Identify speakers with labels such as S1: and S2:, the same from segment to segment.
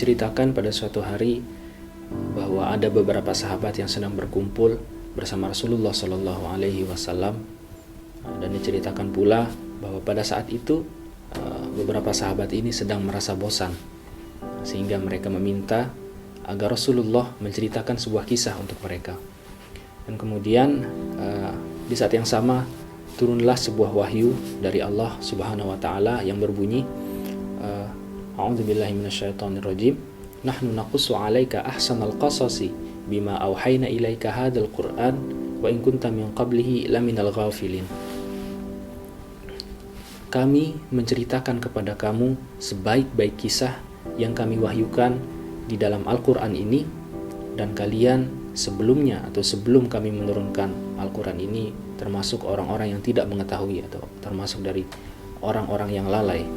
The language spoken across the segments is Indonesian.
S1: diceritakan pada suatu hari bahwa ada beberapa sahabat yang sedang berkumpul bersama Rasulullah Shallallahu Alaihi Wasallam, dan diceritakan pula bahwa pada saat itu beberapa sahabat ini sedang merasa bosan, sehingga mereka meminta agar Rasulullah menceritakan sebuah kisah untuk mereka. Dan kemudian di saat yang sama turunlah sebuah wahyu dari Allah Subhanahu wa taala yang berbunyi, A'udzubillahi minasyaitonirrajim, nahnu naqussu 'alaika ahsanal qasasi bima auhayna ilaika hadzal qur'an wa in kunta min qablihi laminal ghafilin. Kami menceritakan kepada kamu sebaik-baik kisah yang kami wahyukan di dalam Al-Qur'an ini, dan kalian sebelumnya atau sebelum kami menurunkan Al-Quran ini termasuk orang-orang yang tidak mengetahui atau termasuk dari orang-orang yang lalai.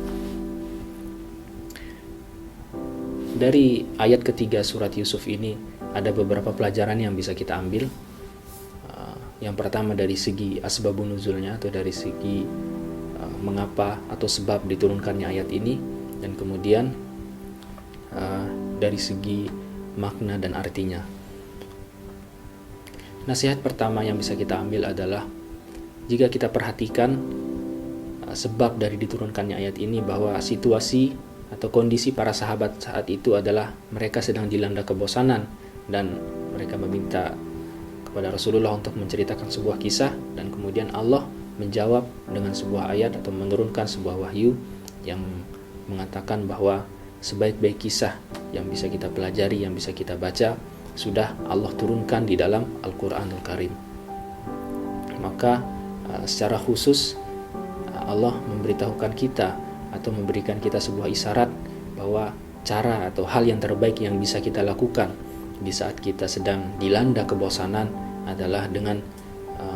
S1: Dari ayat ketiga surat Yusuf ini ada beberapa pelajaran yang bisa kita ambil. Yang pertama dari segi asbabun nuzulnya atau dari segi mengapa atau sebab diturunkannya ayat ini, dan kemudian dari segi makna dan artinya. Nasihat pertama yang bisa kita ambil adalah jika kita perhatikan sebab dari diturunkannya ayat ini, bahwa situasi atau kondisi para sahabat saat itu adalah mereka sedang dilanda kebosanan dan mereka meminta kepada Rasulullah untuk menceritakan sebuah kisah, dan kemudian Allah menjawab dengan sebuah ayat atau menurunkan sebuah wahyu yang mengatakan bahwa sebaik-baik kisah yang bisa kita pelajari, yang bisa kita baca, sudah Allah turunkan di dalam Al-Quranul Karim. Maka secara khusus Allah memberitahukan kita atau memberikan kita sebuah isyarat bahwa cara atau hal yang terbaik yang bisa kita lakukan di saat kita sedang dilanda kebosanan adalah dengan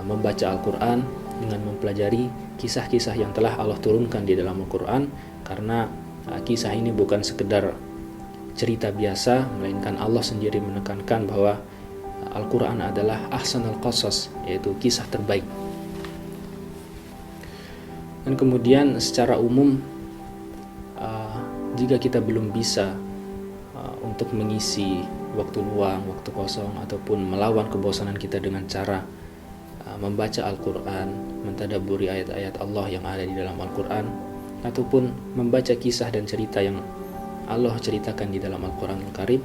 S1: membaca Al-Quran, dengan mempelajari kisah-kisah yang telah Allah turunkan di dalam Al-Quran, karena kisah ini bukan sekedar cerita biasa, melainkan Allah sendiri menekankan bahwa Al-Quran adalah ahsanul qasas, yaitu kisah terbaik. Dan kemudian secara umum, jika kita belum bisa untuk mengisi waktu luang, waktu kosong, ataupun melawan kebosanan kita dengan cara membaca Al-Quran, mentadabburi ayat-ayat Allah yang ada di dalam Al-Quran, ataupun membaca kisah dan cerita yang Allah ceritakan di dalam Al-Quran Al-Karim,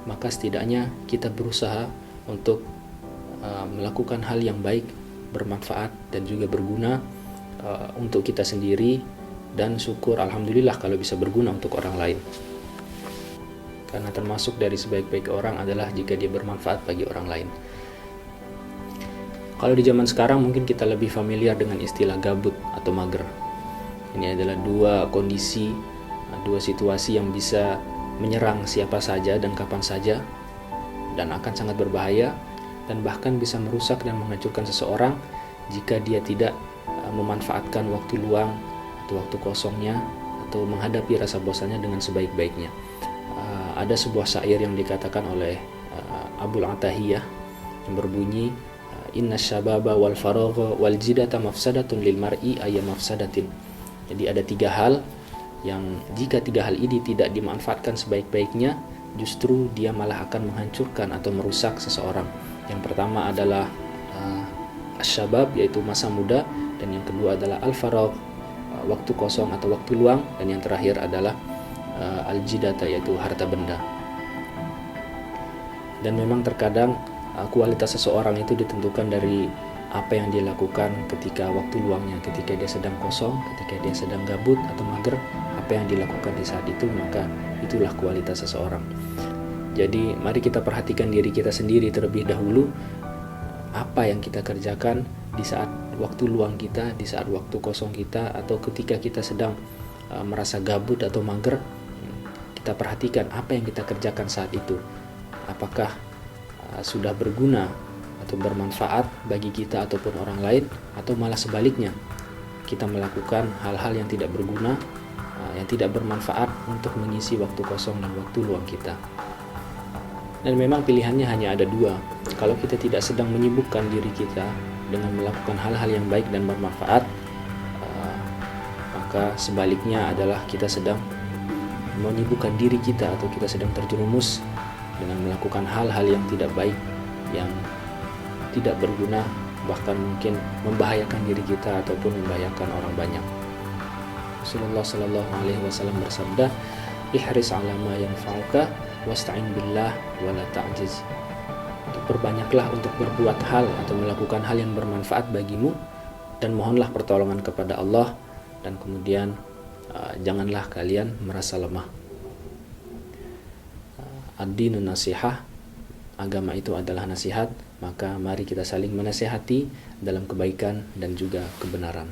S1: maka setidaknya kita berusaha untuk melakukan hal yang baik, bermanfaat, dan juga berguna untuk kita sendiri, dan syukur alhamdulillah kalau bisa berguna untuk orang lain. Karena termasuk dari sebaik-baik orang adalah jika dia bermanfaat bagi orang lain. Kalau di zaman sekarang mungkin kita lebih familiar dengan istilah gabut atau mager. Ini adalah dua kondisi, dua situasi yang bisa menyerang siapa saja dan kapan saja, dan akan sangat berbahaya, dan bahkan bisa merusak dan menghancurkan seseorang jika dia tidak memanfaatkan waktu luang atau waktu kosongnya atau menghadapi rasa bosannya dengan sebaik-baiknya. Ada sebuah syair yang dikatakan oleh Abul Atahiyah yang berbunyi, Inna syababa wal faragha wal jidata mafsadatun lil mar'i ayya mafsadatin. Jadi ada tiga hal yang jika tiga hal ini tidak dimanfaatkan sebaik-baiknya, justru dia malah akan menghancurkan atau merusak seseorang. Yang pertama adalah asyabab, yaitu masa muda, dan yang kedua adalah al-faragh, waktu kosong atau waktu luang, dan yang terakhir adalah al-jidata, yaitu harta benda. Dan memang terkadang kualitas seseorang itu ditentukan dari apa yang dia lakukan ketika waktu luangnya, ketika dia sedang kosong, ketika dia sedang gabut atau mager, apa yang dilakukan di saat itu, maka itulah kualitas seseorang. Jadi mari kita perhatikan diri kita sendiri terlebih dahulu, apa yang kita kerjakan di saat waktu luang kita, di saat waktu kosong kita, atau ketika kita sedang merasa gabut atau mager. Kita perhatikan apa yang kita kerjakan saat itu, apakah sudah berguna atau bermanfaat bagi kita ataupun orang lain, atau malah sebaliknya kita melakukan hal-hal yang tidak berguna, yang tidak bermanfaat untuk mengisi waktu kosong dan waktu luang kita. Dan memang pilihannya hanya ada dua. Kalau kita tidak sedang menyibukkan diri kita dengan melakukan hal-hal yang baik dan bermanfaat, maka sebaliknya adalah kita sedang menyibukkan diri kita atau kita sedang terjerumus dengan melakukan hal-hal yang tidak baik, yang tidak berguna, bahkan mungkin membahayakan diri kita ataupun membahayakan orang banyak. Rasulullah Shallallahu Alaihi Wasallam bersabda, ihris ala ma yanfa'uka wasta'in billah wala ta'jiz. Perbanyaklah untuk berbuat hal atau melakukan hal yang bermanfaat bagimu, dan mohonlah pertolongan kepada Allah, dan kemudian janganlah kalian merasa lemah. Ad-dinu nasihah, agama itu adalah nasihat, maka mari kita saling menasihati dalam kebaikan dan juga kebenaran.